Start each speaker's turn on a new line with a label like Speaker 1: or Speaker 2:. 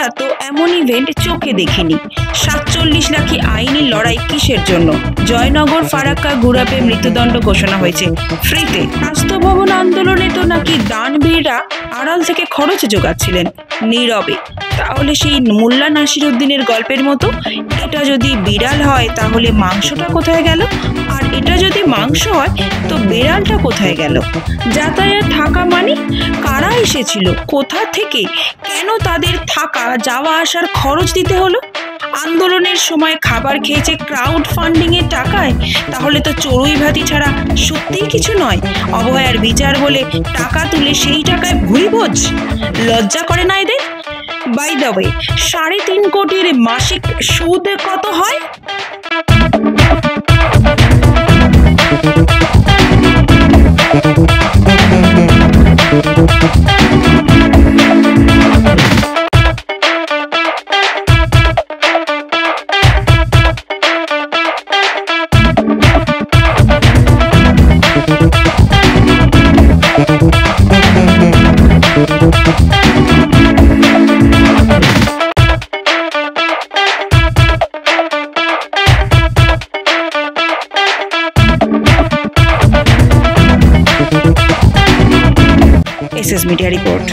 Speaker 1: আমরা তো এমন ইভেন্ট চোখে দেখিনি। ৪৭ লাখি আইনি লড়াই কিসের জন্য? জয়নগর ফারাক্কা গুড়াপে মৃত্যুদণ্ড ঘোষণা হয়েছে ফ্রিতে। স্বাস্থ্য ভবন আন্দোলনে তো নাকি দানবীররা আড়াল থেকে খরচ জোগাচ্ছিলেন নীরবে। তাহলে সেই মোল্লা নাসিরুদ্দিনের গল্পের মতো এটা যদি বিড়াল হয় তাহলে মাংসটা কোথায় গেল? আর এটা যদি মাংস হয় তো বিড়ালটা কোথায় গেল? যাতায়াত থাকা মানে কারা এসেছিল, কোথা থেকে, কেন তাদের থাকা যাওয়া আসার খরচ দিতে হলো? আন্দোলনের সময় খাবার খেয়েছে ক্রাউড ফান্ডিং এর টাকায়? তাহলে তো চড়ুই ভাতি ছাড়া সত্যিই কিছু নয়। অভয়ার বিচার বলে টাকা তুলে সেই টাকায় ভুরিভোজ। লজ্জা করে না এদের? বাই দ্য ওয়ে, ৩.৫ কোটির মাসিক সুদ কত হয়? SS Media Report।